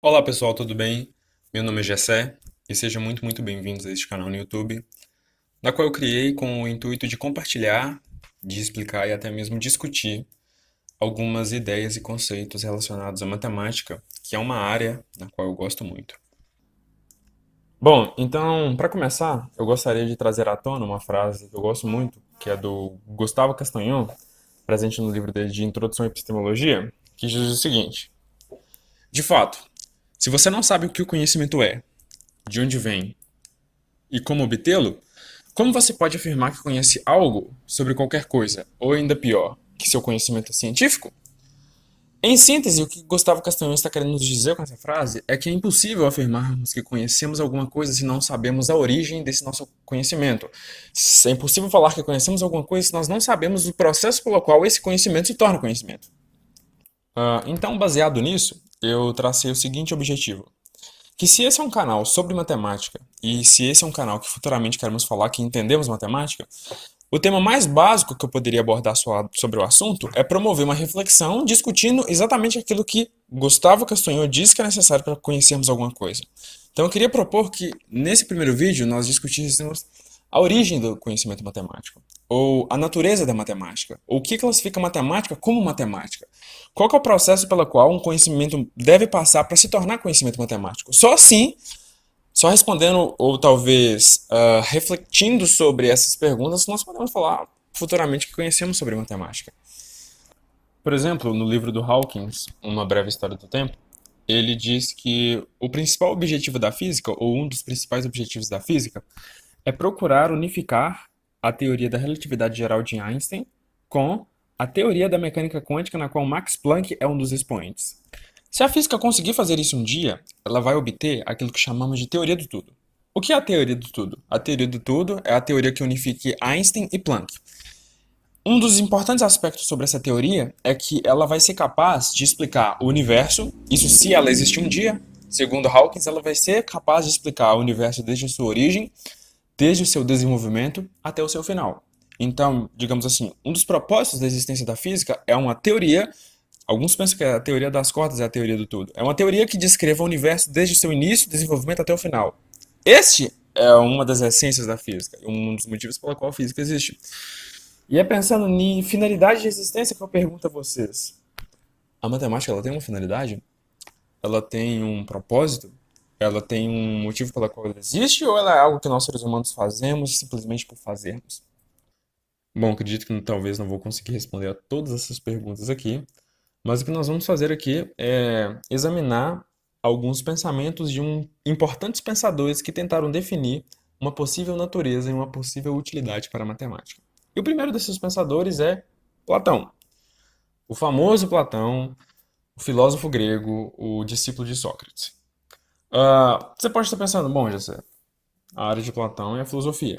Olá pessoal, tudo bem? Meu nome é Jessé e sejam muito bem-vindos a este canal no YouTube, na qual eu criei com o intuito de compartilhar, de explicar e até mesmo discutir algumas ideias e conceitos relacionados à matemática, que é uma área na qual eu gosto muito. Bom, então, para começar, eu gostaria de trazer à tona uma frase que eu gosto muito, que é do Gustavo Castanhon, presente no livro dele de Introdução à Epistemologia, que diz o seguinte: de fato, se você não sabe o que o conhecimento é, de onde vem e como obtê-lo, como você pode afirmar que conhece algo sobre qualquer coisa, ou ainda pior, que seu conhecimento é científico? Em síntese, o que Gustavo Castanhon está querendo nos dizer com essa frase é que é impossível afirmarmos que conhecemos alguma coisa se não sabemos a origem desse nosso conhecimento. É impossível falar que conhecemos alguma coisa se nós não sabemos o processo pelo qual esse conhecimento se torna conhecimento. Então, baseado nisso, eu tracei o seguinte objetivo: que se esse é um canal sobre matemática e se esse é um canal que futuramente queremos falar que entendemos matemática, o tema mais básico que eu poderia abordar sobre o assunto é promover uma reflexão discutindo exatamente aquilo que Gustavo Castanhon diz que é necessário para conhecermos alguma coisa. Então eu queria propor que nesse primeiro vídeo nós discutíssemos a origem do conhecimento matemático, ou a natureza da matemática, ou o que classifica a matemática como matemática. Qual que é o processo pelo qual um conhecimento deve passar para se tornar conhecimento matemático? Só assim, só respondendo ou talvez refletindo sobre essas perguntas, nós podemos falar futuramente que conhecemos sobre matemática. Por exemplo, no livro do Hawkins, Uma Breve História do Tempo, ele diz que o principal objetivo da física, ou um dos principais objetivos da física, é procurar unificar a teoria da relatividade geral de Einstein com a teoria da mecânica quântica, na qual Max Planck é um dos expoentes. Se a física conseguir fazer isso um dia, ela vai obter aquilo que chamamos de teoria do tudo. O que é a teoria do tudo? A teoria do tudo é a teoria que unifique Einstein e Planck. Um dos importantes aspectos sobre essa teoria é que ela vai ser capaz de explicar o universo, isso se ela existir um dia. Segundo Hawkins, ela vai ser capaz de explicar o universo desde a sua origem, desde o seu desenvolvimento até o seu final. Então, digamos assim, um dos propósitos da existência da física é uma teoria. Alguns pensam que a teoria das cordas é a teoria do tudo. É uma teoria que descreva o universo desde o seu início, desenvolvimento até o final. Este é uma das essências da física, um dos motivos pela qual a física existe. E é pensando em finalidade de existência que eu pergunto a vocês: a matemática ela tem uma finalidade? Ela tem um propósito? Ela tem um motivo pela qual ela existe? Ou ela é algo que nós seres humanos fazemos simplesmente por fazermos? Bom, acredito que talvez não vou conseguir responder a todas essas perguntas aqui, mas o que nós vamos fazer aqui é examinar alguns pensamentos de importantes pensadores que tentaram definir uma possível natureza e uma possível utilidade para a matemática. E o primeiro desses pensadores é Platão, o famoso Platão, o filósofo grego, o discípulo de Sócrates. Você pode estar pensando, bom, José, a área de Platão é a filosofia.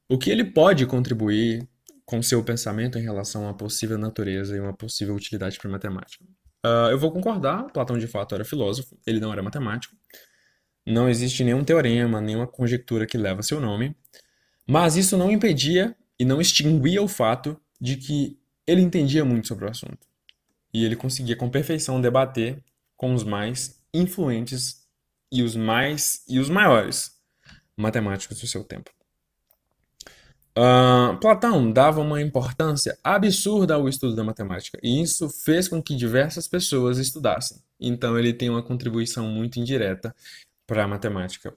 O que ele pode contribuir com seu pensamento em relação à possível natureza e uma possível utilidade para a matemática? Eu vou concordar, Platão de fato era filósofo, ele não era matemático. Não existe nenhum teorema, nenhuma conjectura que leva seu nome, mas isso não impedia e não extinguia o fato de que ele entendia muito sobre o assunto. E ele conseguia com perfeição debater com os mais influentes e os maiores matemáticos do seu tempo. Platão dava uma importância absurda ao estudo da matemática, e isso fez com que diversas pessoas estudassem. Então ele tem uma contribuição muito indireta para a matemática,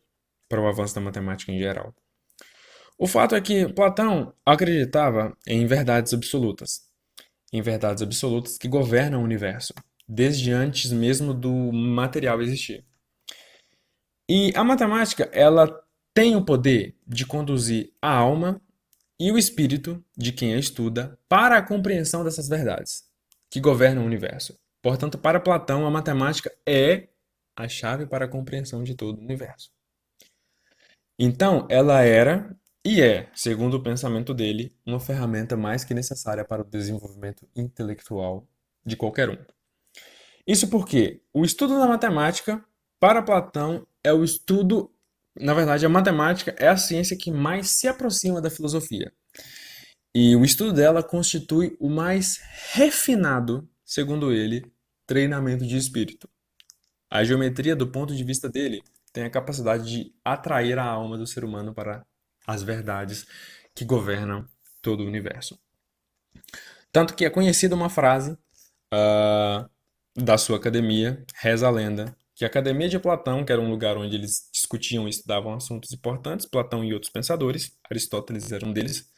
para o avanço da matemática em geral. O fato é que Platão acreditava em verdades absolutas que governam o universo, desde antes mesmo do material existir. E a matemática, ela tem o poder de conduzir a alma e o espírito de quem a estuda para a compreensão dessas verdades que governam o universo. Portanto, para Platão, a matemática é a chave para a compreensão de todo o universo. Então, ela era e é, segundo o pensamento dele, uma ferramenta mais que necessária para o desenvolvimento intelectual de qualquer um. Isso porque o estudo da matemática, para Platão, é o estudo. Na verdade, a matemática é a ciência que mais se aproxima da filosofia. E o estudo dela constitui o mais refinado, segundo ele, treinamento de espírito. A geometria, do ponto de vista dele, tem a capacidade de atrair a alma do ser humano para as verdades que governam todo o universo. Tanto que é conhecida uma frase ah, da sua academia, reza a lenda, que a Academia de Platão, que era um lugar onde eles discutiam e estudavam assuntos importantes, Platão e outros pensadores, Aristóteles era um deles,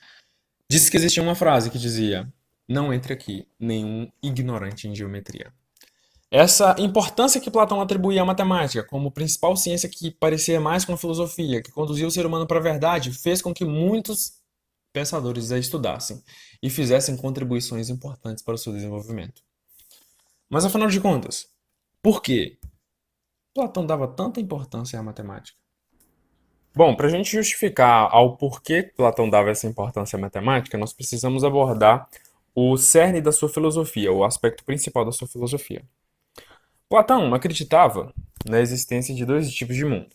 disse que existia uma frase que dizia: não entre aqui nenhum ignorante em geometria. Essa importância que Platão atribuía à matemática como principal ciência que parecia mais com a filosofia, que conduzia o ser humano para a verdade, fez com que muitos pensadores a estudassem e fizessem contribuições importantes para o seu desenvolvimento. Mas afinal de contas, por que Platão dava tanta importância à matemática? Bom, para a gente justificar ao porquê Platão dava essa importância à matemática, nós precisamos abordar o cerne da sua filosofia, o aspecto principal da sua filosofia. Platão acreditava na existência de dois tipos de mundo.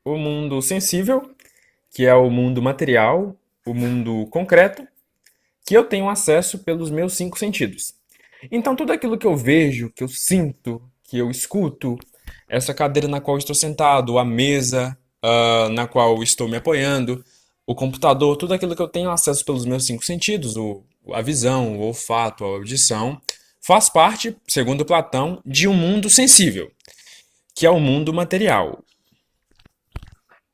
O mundo sensível, que é o mundo material, o mundo concreto, que eu tenho acesso pelos meus cinco sentidos. Então, tudo aquilo que eu vejo, que eu sinto, que eu escuto, essa cadeira na qual estou sentado, a mesa na qual estou me apoiando, o computador, tudo aquilo que eu tenho acesso pelos meus cinco sentidos, a visão, o olfato, a audição, faz parte, segundo Platão, de um mundo sensível, que é o mundo material.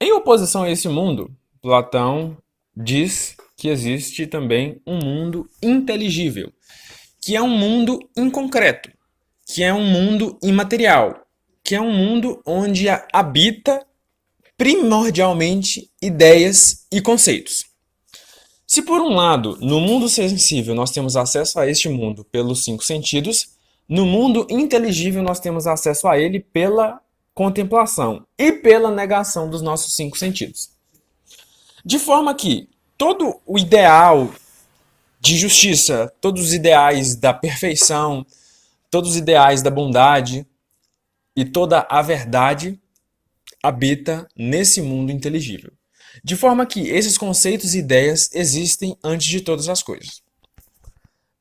Em oposição a esse mundo, Platão diz que existe também um mundo inteligível, que é um mundo inconcreto, que é um mundo imaterial, que é um mundo onde habita primordialmente ideias e conceitos. Se por um lado, no mundo sensível nós temos acesso a este mundo pelos cinco sentidos, no mundo inteligível nós temos acesso a ele pela contemplação e pela negação dos nossos cinco sentidos. De forma que todo o ideal de justiça, todos os ideais da perfeição, todos os ideais da bondade e toda a verdade habita nesse mundo inteligível. De forma que esses conceitos e ideias existem antes de todas as coisas.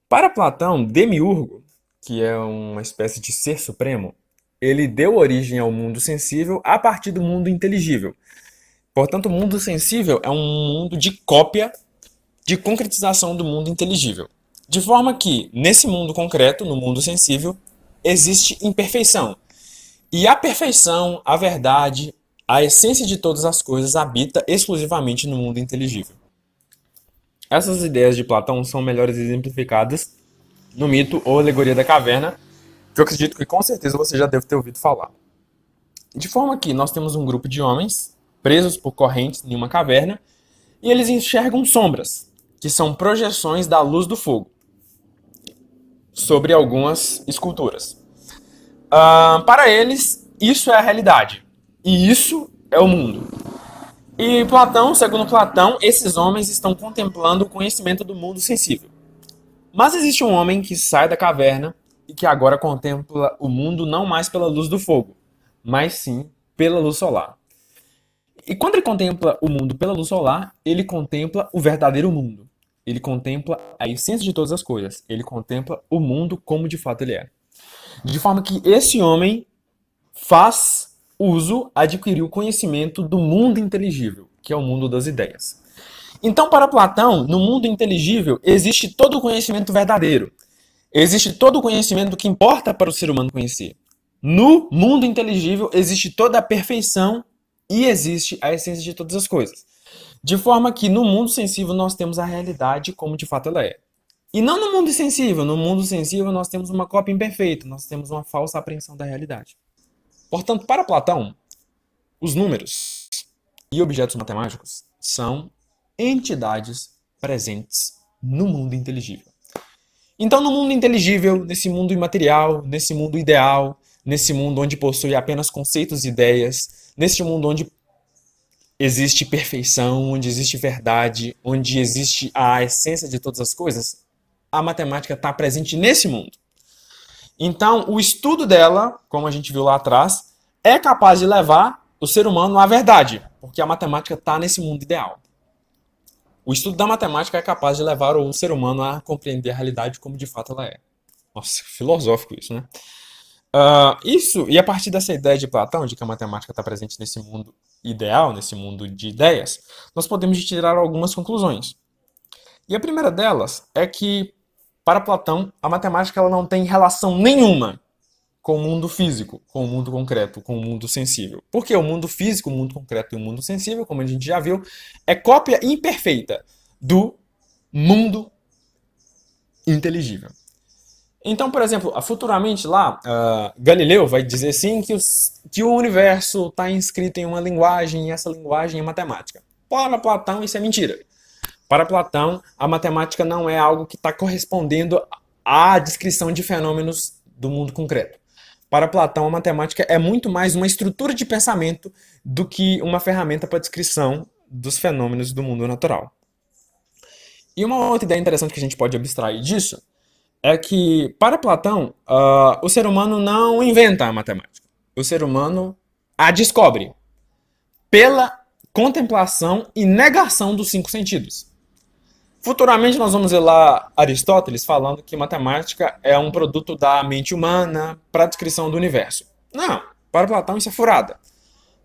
Para Platão, Demiurgo, que é uma espécie de ser supremo, ele deu origem ao mundo sensível a partir do mundo inteligível. Portanto, o mundo sensível é um mundo de cópia, de concretização do mundo inteligível. De forma que, nesse mundo concreto, no mundo sensível, existe imperfeição. E a perfeição, a verdade, a essência de todas as coisas habita exclusivamente no mundo inteligível. Essas ideias de Platão são melhores exemplificadas no mito ou alegoria da caverna, que eu acredito que com certeza você já deve ter ouvido falar. De forma que nós temos um grupo de homens presos por correntes em uma caverna e eles enxergam sombras, que são projeções da luz do fogo, sobre algumas esculturas. Para eles, isso é a realidade. E isso é o mundo. E Platão, segundo Platão, esses homens estão contemplando o conhecimento do mundo sensível. Mas existe um homem que sai da caverna e que agora contempla o mundo não mais pela luz do fogo, mas sim pela luz solar. E quando ele contempla o mundo pela luz solar, ele contempla o verdadeiro mundo. Ele contempla a essência de todas as coisas. Ele contempla o mundo como de fato ele é. De forma que esse homem faz uso, adquiriu o conhecimento do mundo inteligível, que é o mundo das ideias. Então, para Platão, no mundo inteligível existe todo o conhecimento verdadeiro. Existe todo o conhecimento que importa para o ser humano conhecer. No mundo inteligível existe toda a perfeição e existe a essência de todas as coisas. De forma que no mundo sensível nós temos a realidade como de fato ela é. E não no mundo insensível. No mundo sensível nós temos uma cópia imperfeita, nós temos uma falsa apreensão da realidade. Portanto, para Platão, os números e objetos matemáticos são entidades presentes no mundo inteligível. Então, no mundo inteligível, nesse mundo imaterial, nesse mundo ideal, nesse mundo onde possui apenas conceitos e ideias, nesse mundo onde existe perfeição, onde existe verdade, onde existe a essência de todas as coisas, a matemática está presente nesse mundo. Então, o estudo dela, como a gente viu lá atrás, é capaz de levar o ser humano à verdade, porque a matemática está nesse mundo ideal. O estudo da matemática é capaz de levar o ser humano a compreender a realidade como de fato ela é. Nossa, filosófico isso, né? Isso, e a partir dessa ideia de Platão, de que a matemática está presente nesse mundo ideal, nesse mundo de ideias, nós podemos tirar algumas conclusões. E a primeira delas é que, para Platão, a matemática ela não tem relação nenhuma com o mundo físico, com o mundo concreto, com o mundo sensível. Porque o mundo físico, o mundo concreto e o mundo sensível, como a gente já viu, é cópia imperfeita do mundo inteligível. Então, por exemplo, futuramente lá, Galileu vai dizer assim que o universo está inscrito em uma linguagem e essa linguagem é matemática. Para Platão, isso é mentira. Para Platão, a matemática não é algo que está correspondendo à descrição de fenômenos do mundo concreto. Para Platão, a matemática é muito mais uma estrutura de pensamento do que uma ferramenta para descrição dos fenômenos do mundo natural. E uma outra ideia interessante que a gente pode abstrair disso é que, para Platão, o ser humano não inventa a matemática. O ser humano a descobre pela contemplação e negação dos 5 sentidos. Futuramente nós vamos ver lá Aristóteles falando que matemática é um produto da mente humana para a descrição do universo. Não, para Platão isso é furada.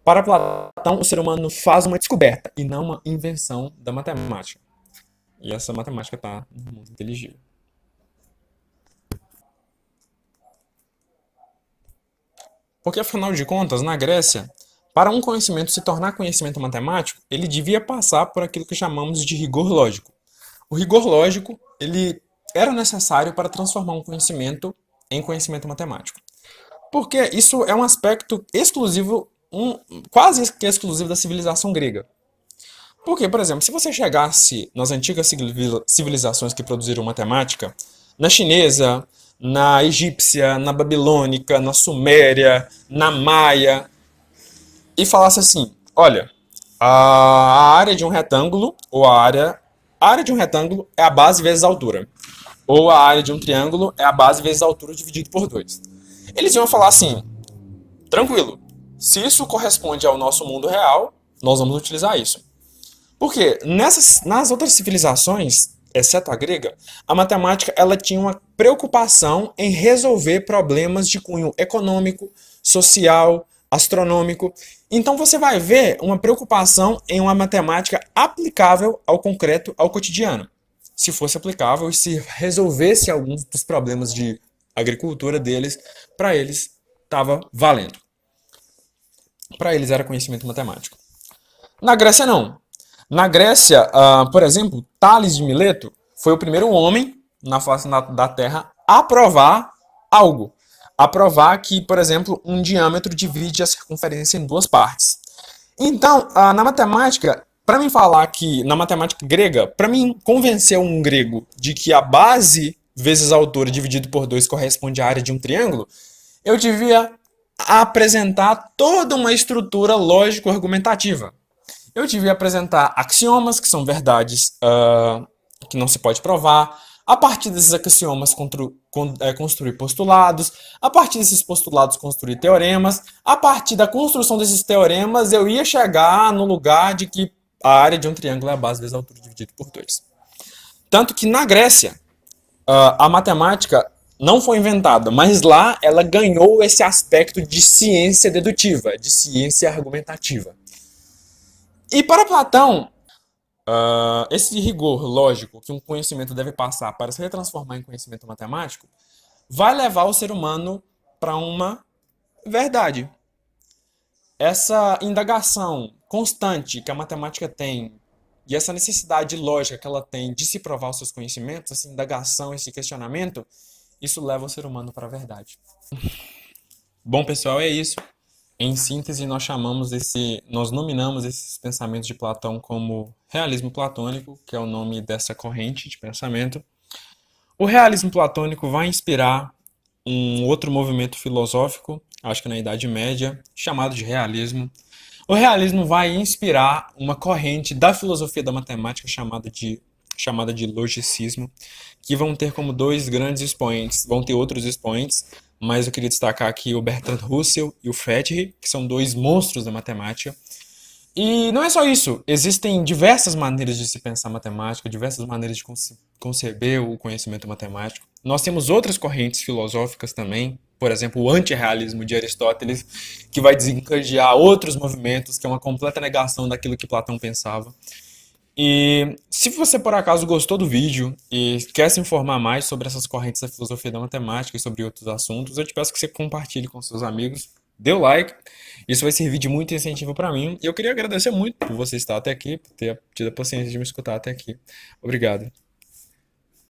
Para Platão o ser humano faz uma descoberta e não uma invenção da matemática. E essa matemática está no mundo inteligível. Porque, afinal de contas, na Grécia, para um conhecimento se tornar conhecimento matemático, ele devia passar por aquilo que chamamos de rigor lógico. O rigor lógico, ele era necessário para transformar um conhecimento em conhecimento matemático. Porque isso é um aspecto exclusivo, quase que exclusivo da civilização grega. Porque, por exemplo, se você chegasse nas antigas civilizações que produziram matemática, na chinesa, na egípcia, na babilônica, na suméria, na maia, e falasse assim, olha, a área de um retângulo, ou a área de um retângulo é a base vezes a altura. Ou a área de um triângulo é a base vezes a altura dividido por 2. Eles iam falar assim, tranquilo, se isso corresponde ao nosso mundo real, nós vamos utilizar isso. Porque nas outras civilizações, exceto a grega, a matemática ela tinha uma preocupação em resolver problemas de cunho econômico, social, astronômico. Então você vai ver uma preocupação em uma matemática aplicável ao concreto, ao cotidiano. Se fosse aplicável e se resolvesse alguns dos problemas de agricultura deles, para eles estava valendo. Para eles era conhecimento matemático. Na Grécia não. Na Grécia, por exemplo, Tales de Mileto foi o primeiro homem na face da Terra a provar algo. A provar que, por exemplo, um diâmetro divide a circunferência em 2 partes. Então, na matemática, para mim falar que, na matemática grega, para mim convencer um grego de que a base vezes a altura dividido por 2 corresponde à área de um triângulo, eu devia apresentar toda uma estrutura lógico-argumentativa. Eu devia apresentar axiomas, que são verdades que não se pode provar. A partir desses axiomas, construir postulados. A partir desses postulados, construir teoremas. A partir da construção desses teoremas, eu ia chegar no lugar de que a área de um triângulo é a base vezes a altura dividido por 2. Tanto que na Grécia, a matemática não foi inventada, mas lá ela ganhou esse aspecto de ciência dedutiva, de ciência argumentativa. E para Platão, esse rigor lógico que um conhecimento deve passar para se retransformar em conhecimento matemático vai levar o ser humano para uma verdade. Essa indagação constante que a matemática tem e essa necessidade lógica que ela tem de se provar os seus conhecimentos, essa indagação, esse questionamento, isso leva o ser humano para a verdade. Bom, pessoal, é isso. Em síntese, nós nominamos esses pensamentos de Platão como realismo platônico, que é o nome dessa corrente de pensamento. O realismo platônico vai inspirar um outro movimento filosófico, acho que na Idade Média, chamado de realismo. O realismo vai inspirar uma corrente da filosofia da matemática chamada de logicismo, que vão ter como 2 grandes expoentes, vão ter outros expoentes, mas eu queria destacar aqui o Bertrand Russell e o Freire, que são 2 monstros da matemática. E não é só isso, existem diversas maneiras de se pensar matemática, diversas maneiras de conceber o conhecimento matemático. Nós temos outras correntes filosóficas também, por exemplo, o antirrealismo de Aristóteles, que vai desencadear outros movimentos, que é uma completa negação daquilo que Platão pensava. E se você por acaso gostou do vídeo e quer se informar mais sobre essas correntes da filosofia da matemática e sobre outros assuntos, eu te peço que você compartilhe com seus amigos, dê o like, isso vai servir de muito incentivo para mim. E eu queria agradecer muito por você estar até aqui, por ter tido a paciência de me escutar até aqui. Obrigado.